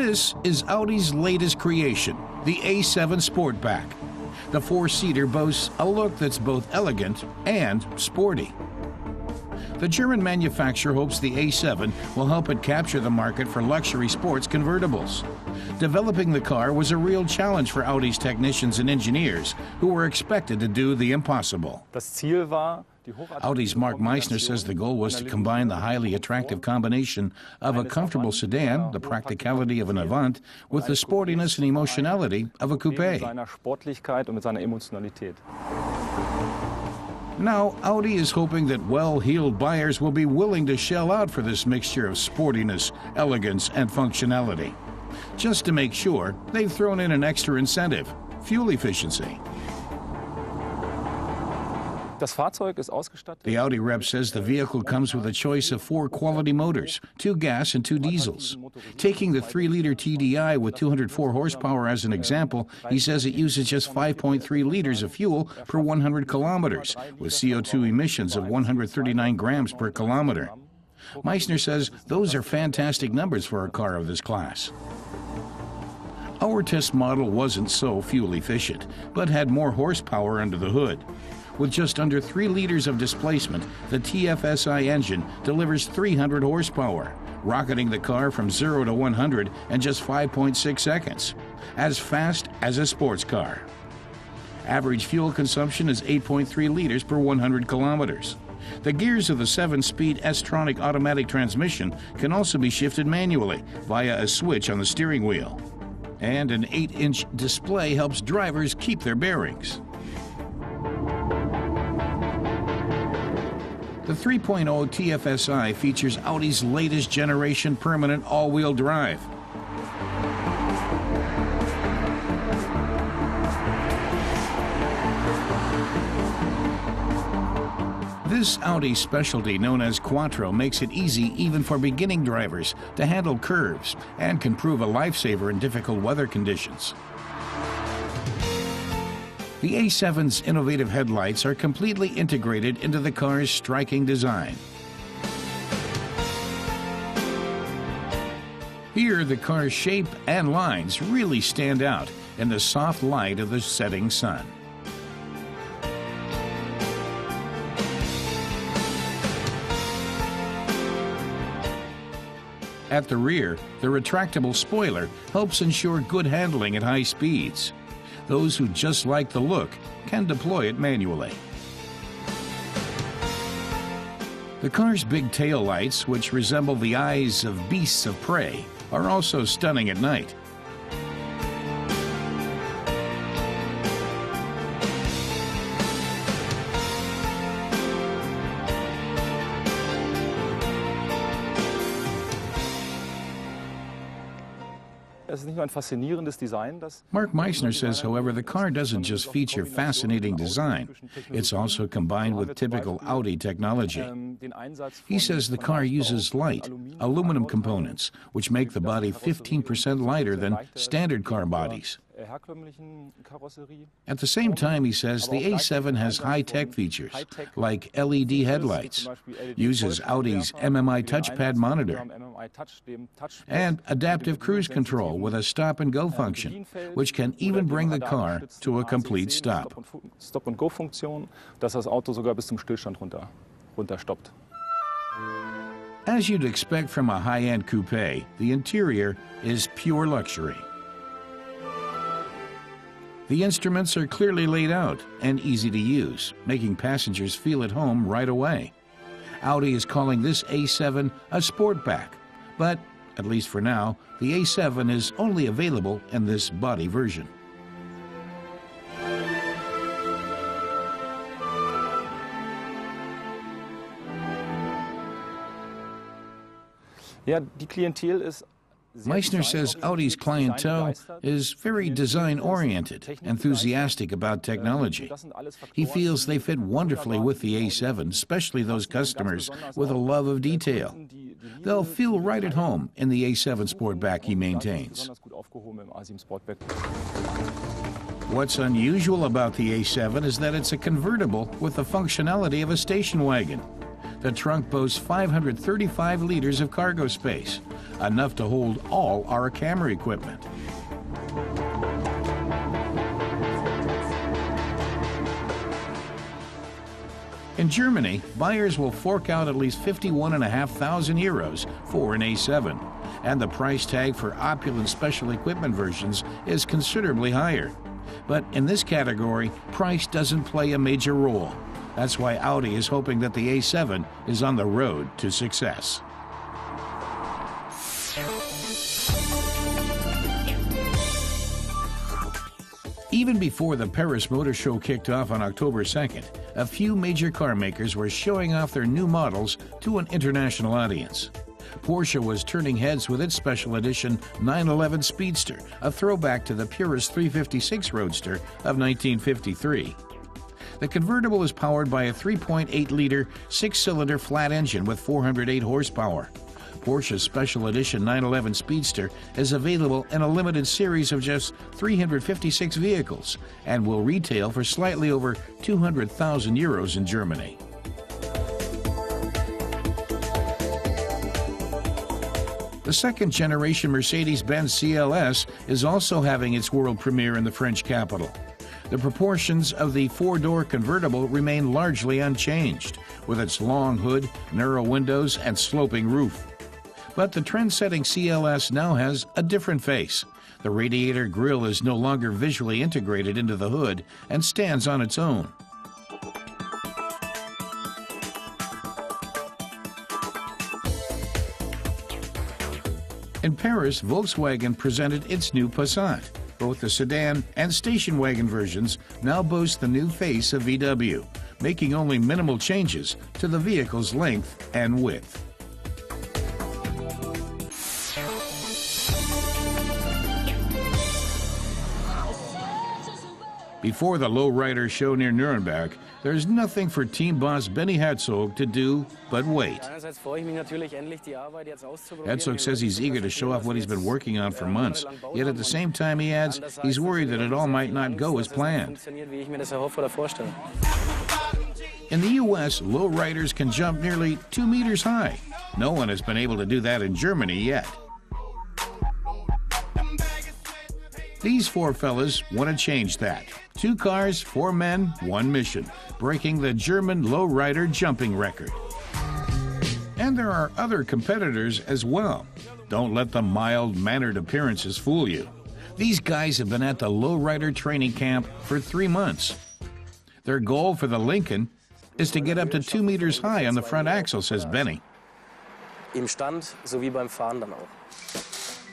This is Audi's latest creation, the A7 Sportback. The four-seater boasts a look that's both elegant and sporty. The German manufacturer hopes the A7 will help it capture the market for luxury sports convertibles. Developing the car was a real challenge for Audi's technicians and engineers, who were expected to do the impossible. Audi's Mark Meissner says the goal was to combine the highly attractive combination of a comfortable sedan, the practicality of an Avant, with the sportiness and emotionality of a coupe. Now, Audi is hoping that well-heeled buyers will be willing to shell out for this mixture of sportiness, elegance, and functionality. Just to make sure, they've thrown in an extra incentive: fuel efficiency. The Audi rep says the vehicle comes with a choice of 4 quality motors, 2 gas and 2 diesels. Taking the 3-liter TDI with 204 horsepower as an example, he says it uses just 5.3 liters of fuel per 100 kilometers, with CO2 emissions of 139 grams per kilometer. Meissner says those are fantastic numbers for a car of this class. Our test model wasn't so fuel efficient, but had more horsepower under the hood. With just under 3 liters of displacement, the TFSI engine delivers 300 horsepower, rocketing the car from 0 to 100 in just 5.6 seconds, as fast as a sports car. Average fuel consumption is 8.3 liters per 100 kilometers. The gears of the 7-speed S-tronic automatic transmission can also be shifted manually via a switch on the steering wheel. And an 8-inch display helps drivers keep their bearings. The 3.0 TFSI features Audi's latest generation permanent all-wheel drive. This Audi specialty, known as Quattro, makes it easy even for beginning drivers to handle curves and can prove a lifesaver in difficult weather conditions. The A7's innovative headlights are completely integrated into the car's striking design. Here, the car's shape and lines really stand out in the soft light of the setting sun. At the rear, the retractable spoiler helps ensure good handling at high speeds. Those who just like the look can deploy it manually. The car's big tail lights, which resemble the eyes of beasts of prey, are also stunning at night. Mark Meissner says, however, the car doesn't just feature fascinating design, it's also combined with typical Audi technology. He says the car uses light, aluminum components, which make the body 15% lighter than standard car bodies. At the same time, he says the A7 has high-tech features, like LED headlights, uses Audi's MMI touchpad monitor, and adaptive cruise control with a stop-and-go function, which can even bring the car to a complete stop. As you'd expect from a high-end coupe, the interior is pure luxury. The instruments are clearly laid out and easy to use, making passengers feel at home right away. Audi is calling this A7 a Sportback, but, at least for now, the A7 is only available in this body version. Meissner says Audi's clientele is very design-oriented, enthusiastic about technology. He feels they fit wonderfully with the A7, especially those customers with a love of detail. They'll feel right at home in the A7 Sportback, he maintains. What's unusual about the A7 is that it's a convertible with the functionality of a station wagon. The trunk boasts 535 liters of cargo space, enough to hold all our camera equipment. In Germany, buyers will fork out at least 51,500 euros for an A7, and the price tag for opulent special equipment versions is considerably higher. But in this category, price doesn't play a major role. That's why Audi is hoping that the A7 is on the road to success. Even before the Paris Motor Show kicked off on October 2nd, a few major car makers were showing off their new models to an international audience. Porsche was turning heads with its special edition 911 Speedster, a throwback to the purist 356 Roadster of 1953. The convertible is powered by a 3.8-liter, six-cylinder flat engine with 408 horsepower. Porsche's special edition 911 Speedster is available in a limited series of just 356 vehicles and will retail for slightly over 200,000 euros in Germany. The second-generation Mercedes-Benz CLS is also having its world premiere in the French capital. The proportions of the four-door convertible remain largely unchanged, with its long hood, narrow windows, and sloping roof. But the trend-setting CLS now has a different face. The radiator grille is no longer visually integrated into the hood and stands on its own. In Paris, Volkswagen presented its new Passat. Both the sedan and station wagon versions now boast the new face of VW, making only minimal changes to the vehicle's length and width. Before the lowrider show near Nuremberg, there's nothing for team boss Benny Herzog to do but wait. Herzog says he's eager to show off what he's been working on for months, yet at the same time he adds he's worried that it all might not go as planned. In the U.S., lowriders can jump nearly 2 meters high. No one has been able to do that in Germany yet. These four fellas want to change that. 2 cars, 4 men, 1 mission, breaking the German lowrider jumping record. And there are other competitors as well. Don't let the mild-mannered appearances fool you. These guys have been at the lowrider training camp for 3 months. Their goal for the Lincoln is to get up to 2 meters high on the front axle, says Benny. Im Stand sowie beim Fahren dann auch.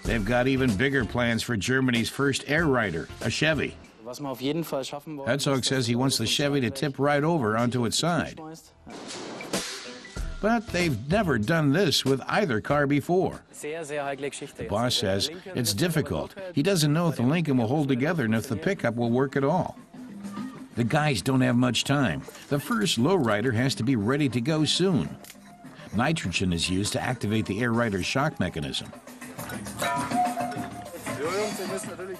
They've got even bigger plans for Germany's first air rider, a Chevy. Herzog says he wants the Chevy to tip right over onto its side. But they've never done this with either car before. The boss says it's difficult. He doesn't know if the Lincoln will hold together and if the pickup will work at all. The guys don't have much time. The first lowrider has to be ready to go soon. Nitrogen is used to activate the air rider's shock mechanism.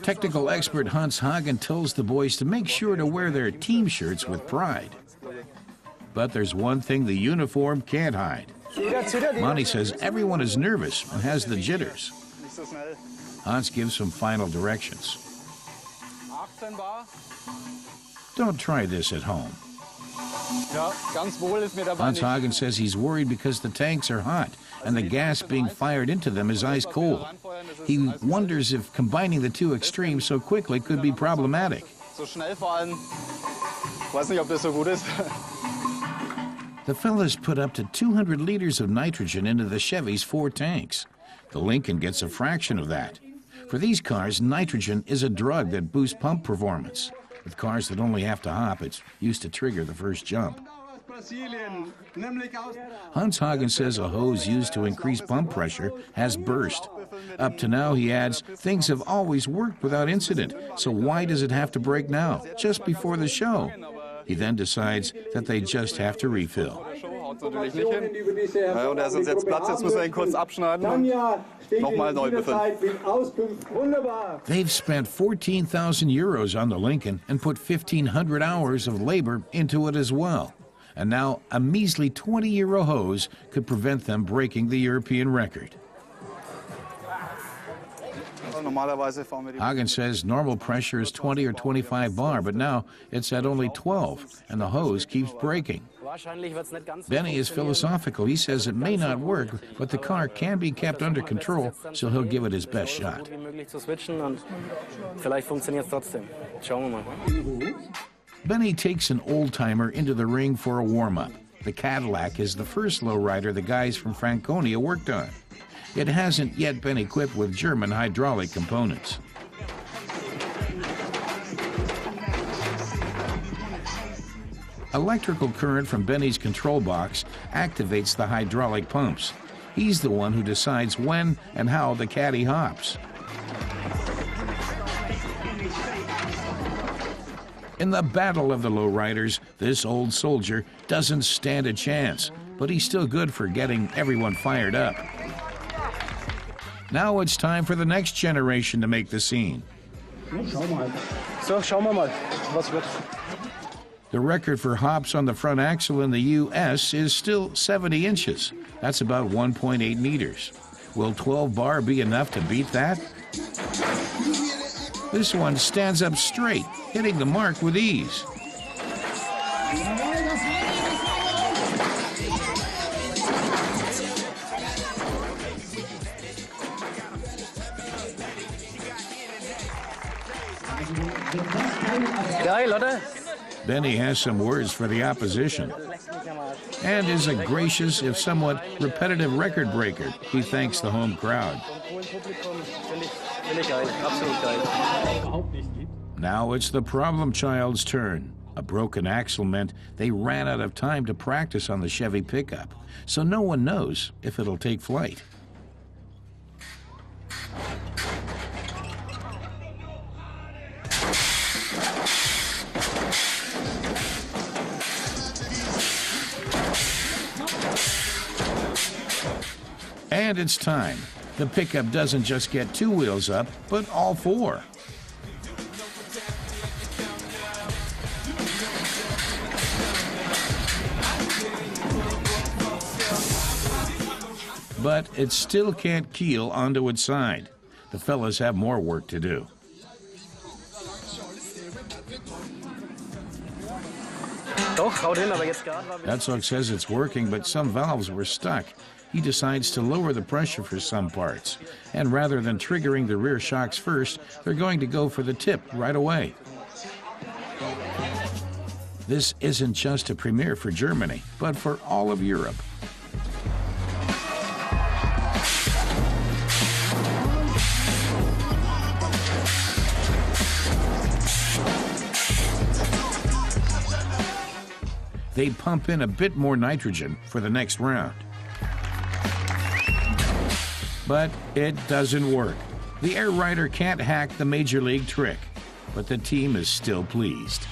Technical expert Hans Hagen tells the boys to make sure to wear their team shirts with pride. But there's one thing the uniform can't hide. Monty says everyone is nervous and has the jitters. Hans gives some final directions. Don't try this at home. Hans Hagen says he's worried because the tanks are hot and the gas being fired into them is ice cold. He wonders if combining the two extremes so quickly could be problematic. The fellas put up to 200 liters of nitrogen into the Chevy's 4 tanks. The Lincoln gets a fraction of that. For these cars, nitrogen is a drug that boosts pump performance. With cars that only have to hop, it's used to trigger the first jump. Hans Hagen says a hose used to increase pump pressure has burst. Up to now, he adds, things have always worked without incident, so why does it have to break now, just before the show? He then decides that they just have to refill. They've spent 14,000 euros on the Lincoln and put 1,500 hours of labor into it as well. And now a measly 20-euro hose could prevent them breaking the European record. Hagen says normal pressure is 20 or 25 bar, but now it's at only 12, and the hose keeps breaking. Benny is philosophical. He says it may not work, but the car can be kept under control, so he'll give it his best shot. Benny takes an old-timer into the ring for a warm-up. The Cadillac is the first lowrider the guys from Franconia worked on. It hasn't yet been equipped with German hydraulic components. Electrical current from Benny's control box activates the hydraulic pumps. He's the one who decides when and how the caddy hops. In the battle of the lowriders, this old soldier doesn't stand a chance, but he's still good for getting everyone fired up. Now it's time for the next generation to make the scene. The record for hops on the front axle in the U.S. is still 70 inches. That's about 1.8 meters. Will 12 bar be enough to beat that? This one stands up straight, hitting the mark with ease. Benny has some words for the opposition and is a gracious, if somewhat repetitive record breaker. He thanks the home crowd. Now it's the problem child's turn. A broken axle meant they ran out of time to practice on the Chevy pickup, so no one knows if it'll take flight. And it's time. The pickup doesn't just get two wheels up, but all four. But it still can't keel onto its side. The fellas have more work to do. Herzog says it's working, but some valves were stuck. He decides to lower the pressure for some parts, and rather than triggering the rear shocks first, they're going to go for the tip right away. This isn't just a premiere for Germany, but for all of Europe. They pump in a bit more nitrogen for the next round. But it doesn't work. The Air Rider can't hack the Major League trick, but the team is still pleased.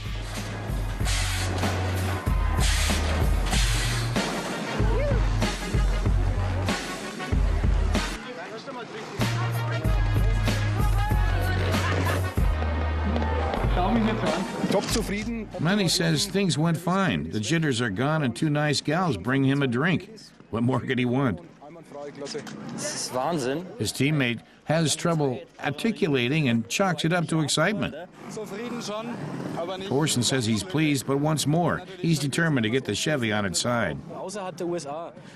Manny says things went fine. The jitters are gone and two nice gals bring him a drink. What more could he want? His teammate has trouble articulating and chalks it up to excitement. Porche says he's pleased, but wants more. He's determined to get the Chevy on its side.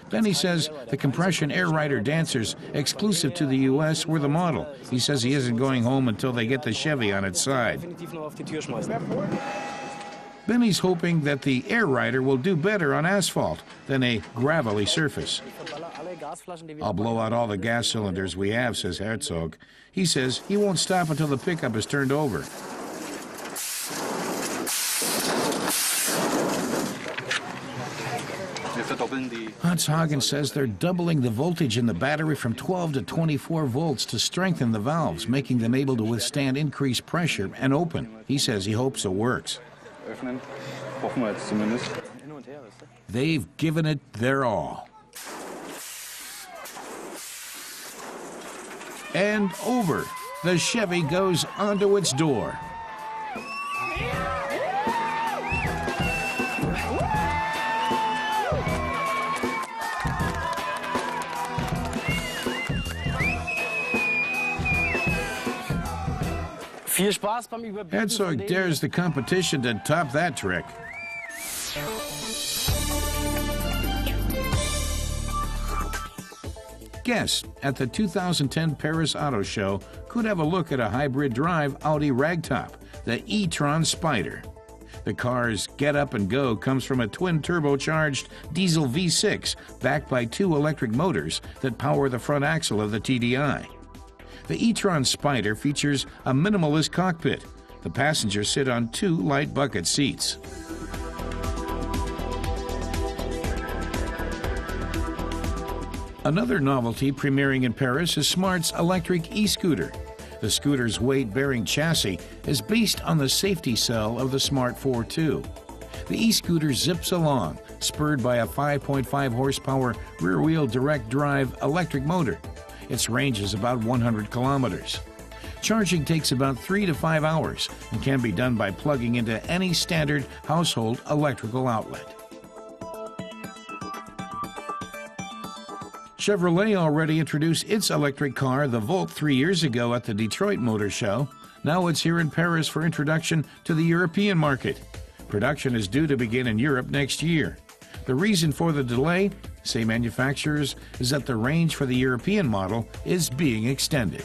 Benny says the compression Air Rider dancers exclusive to the U.S. were the model. He says he isn't going home until they get the Chevy on its side. Benny's hoping that the Air Rider will do better on asphalt than a gravelly surface. I'll blow out all the gas cylinders we have, says Herzog. He says he won't stop until the pickup is turned over. Hans-Hagen says they're doubling the voltage in the battery from 12 to 24 volts to strengthen the valves, making them able to withstand increased pressure and open. He says he hopes it works. They've given it their all. And over. The Chevy goes onto its door. Viel Spaß beim Überbieten. Herzog dares the competition to top that trick. Guests at the 2010 Paris Auto Show could have a look at a hybrid drive Audi ragtop, the e-tron Spider. The car's get up and go comes from a twin turbocharged diesel V6 backed by two electric motors that power the front axle of the TDI. The e-tron Spider features a minimalist cockpit. The passengers sit on two light bucket seats. Another novelty premiering in Paris is Smart's electric e-scooter. The scooter's weight-bearing chassis is based on the safety cell of the Smart 4.2. The e-scooter zips along, spurred by a 5.5 horsepower rear-wheel direct-drive electric motor. Its range is about 100 kilometers. Charging takes about 3 to 5 hours and can be done by plugging into any standard household electrical outlet. Chevrolet already introduced its electric car, the Volt, 3 years ago at the Detroit Motor Show. Now it's here in Paris for introduction to the European market. Production is due to begin in Europe next year. The reason for the delay, say manufacturers, is that the range for the European model is being extended.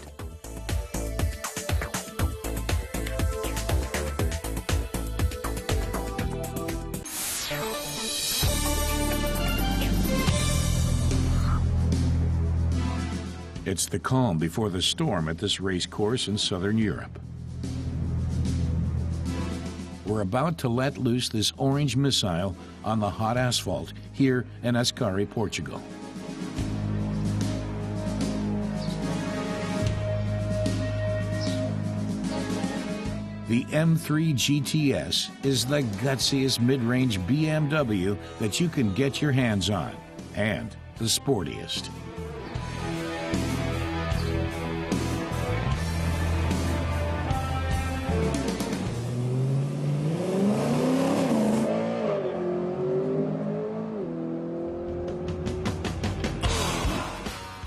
It's the calm before the storm at this race course in southern Europe. We're about to let loose this orange missile on the hot asphalt here in Ascari, Portugal. The M3 GTS is the gutsiest mid-range BMW that you can get your hands on, and the sportiest.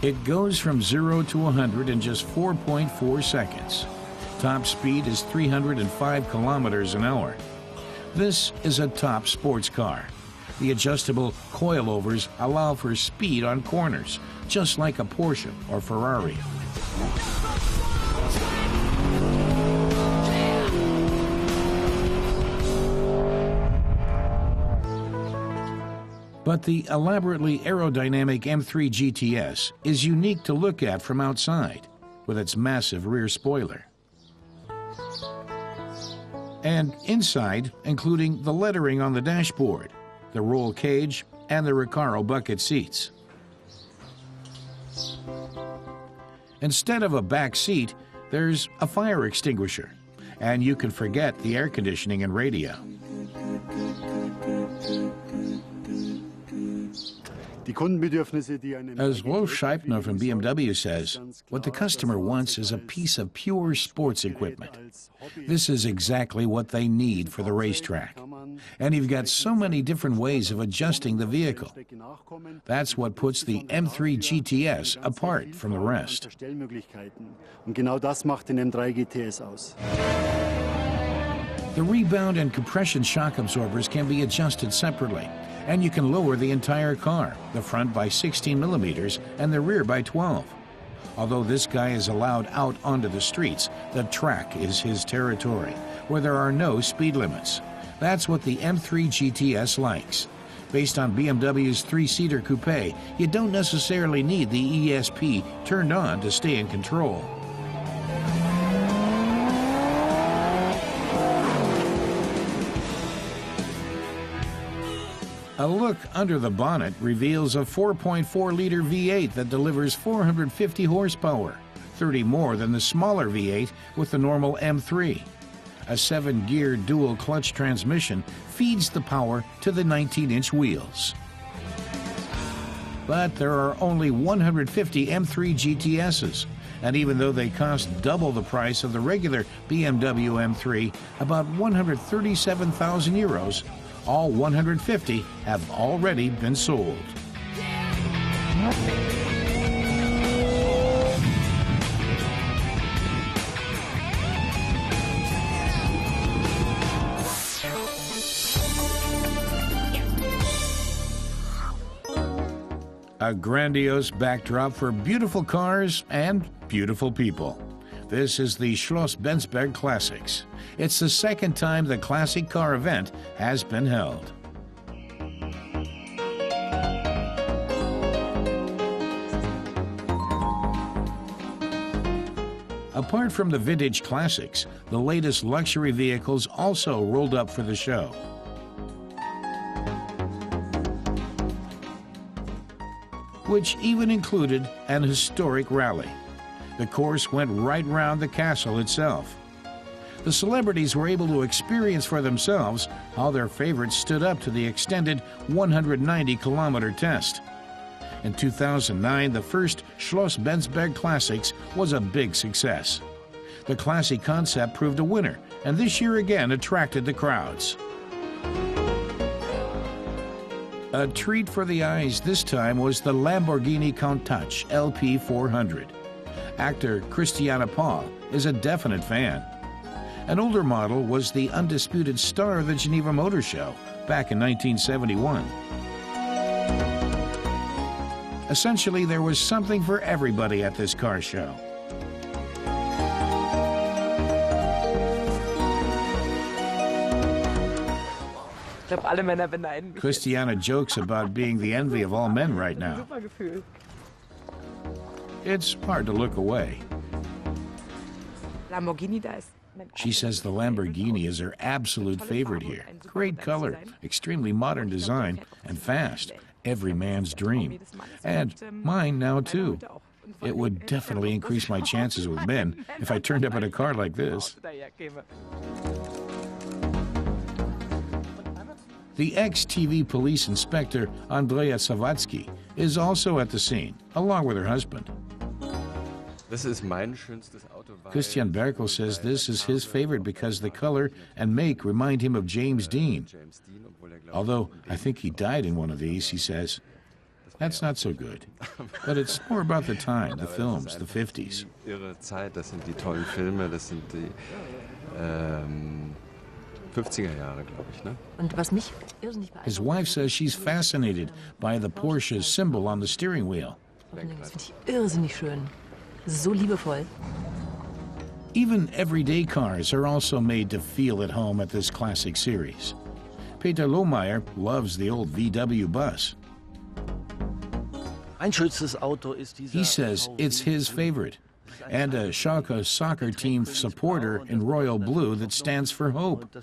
It goes from 0 to 100 in just 4.4 seconds. Top speed is 305 kilometers an hour. This is a top sports car. The adjustable coilovers allow for speed on corners, just like a Porsche or Ferrari. But the elaborately aerodynamic M3 GTS is unique to look at from outside, with its massive rear spoiler. And inside, including the lettering on the dashboard, the roll cage, and the Recaro bucket seats. Instead of a back seat, there's a fire extinguisher, and you can forget the air conditioning and radio. As Wolf Scheibner from BMW says, what the customer wants is a piece of pure sports equipment. This is exactly what they need for the racetrack. And you've got so many different ways of adjusting the vehicle. That's what puts the M3 GTS apart from the rest. The rebound and compression shock absorbers can be adjusted separately, and you can lower the entire car, the front by 16 millimeters and the rear by 12. Although this guy is allowed out onto the streets, the track is his territory, where there are no speed limits. That's what the M3 GTS likes. Based on BMW's three-seater coupe, you don't necessarily need the ESP turned on to stay in control. A look under the bonnet reveals a 4.4-liter V8 that delivers 450 horsepower, 30 more than the smaller V8 with the normal M3. A 7-gear dual-clutch transmission feeds the power to the 19-inch wheels. But there are only 150 M3 GTSs, and even though they cost double the price of the regular BMW M3, about 137,000 euros, all 150 have already been sold. A grandiose backdrop for beautiful cars and beautiful people. This is the Schloss-Bensberg-Classics. It's the second time the classic car event has been held. Apart from the vintage classics, the latest luxury vehicles also rolled up for the show. Which even included an historic rally. The course went right round the castle itself. The celebrities were able to experience for themselves how their favorites stood up to the extended 190-kilometer test. In 2009, the first Schloss-Bensberg-Classics was a big success. The classic concept proved a winner, and this year again attracted the crowds. A treat for the eyes this time was the Lamborghini Countach LP 400. Actor Christiane Paul is a definite fan. An older model was the undisputed star of the Geneva Motor Show back in 1971. Essentially, there was something for everybody at this car show. Christiana jokes about being the envy of all men right now. It's hard to look away. She says the Lamborghini is her absolute favorite here. Great color, extremely modern design, and fast. Every man's dream. And mine now, too. It would definitely increase my chances with men if I turned up in a car like this. The ex-TV police inspector Andrea Savatsky is also at the scene, along with her husband. Christian Berkel says this is his favorite because the color and make remind him of James Dean. Although I think he died in one of these, he says. That's not so good. But it's more about the time, the films, the 50s. His wife says she's fascinated by the Porsche's symbol on the steering wheel. Even everyday cars are also made to feel at home at this classic series. Peter Lohmeyer loves the old VW bus. He says it's his favorite, and a Schalke soccer team supporter in royal blue that stands for hope.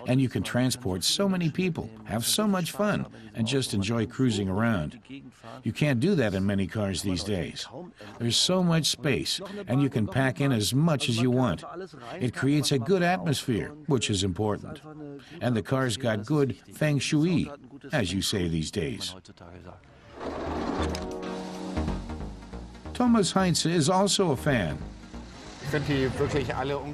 And you can transport so many people, have so much fun, and just enjoy cruising around. You can't do that in many cars these days. There's so much space, and you can pack in as much as you want. It creates a good atmosphere, which is important. And the car's got good feng shui, as you say these days. Thomas Heinze is also a fan.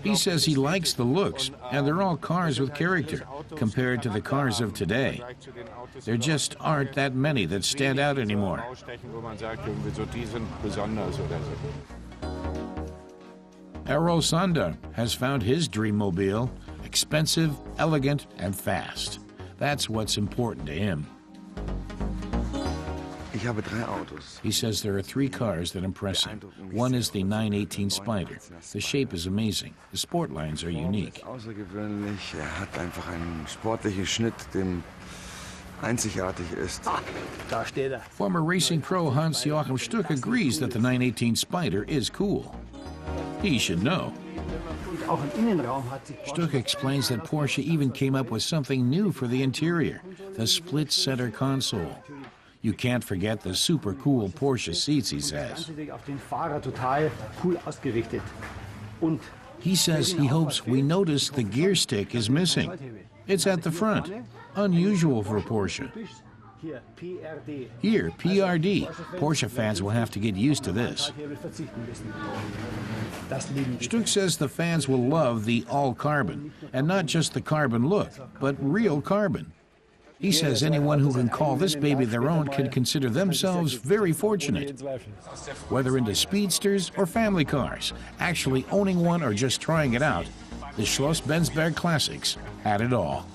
He says he likes the looks, and they're all cars with character, compared to the cars of today. There just aren't that many that stand out anymore. Errol Sander has found his dreammobile, expensive, elegant, and fast. That's what's important to him. He says there are 3 cars that impress him. One is the 918 Spider. The shape is amazing. The sport lines are unique. Former racing pro Hans-Joachim Stuck agrees that the 918 Spider is cool. He should know. Stuck explains that Porsche even came up with something new for the interior, the split center console. You can't forget the super cool Porsche seats, he says. He says he hopes we notice the gear stick is missing. It's at the front. Unusual for Porsche. Here, PRD. Porsche fans will have to get used to this. Stuck says the fans will love the all-carbon, and not just the carbon look, but real carbon. He says anyone who can call this baby their own can consider themselves very fortunate. Whether into speedsters or family cars, actually owning one or just trying it out, the Schloss-Bensberg Classics had it all.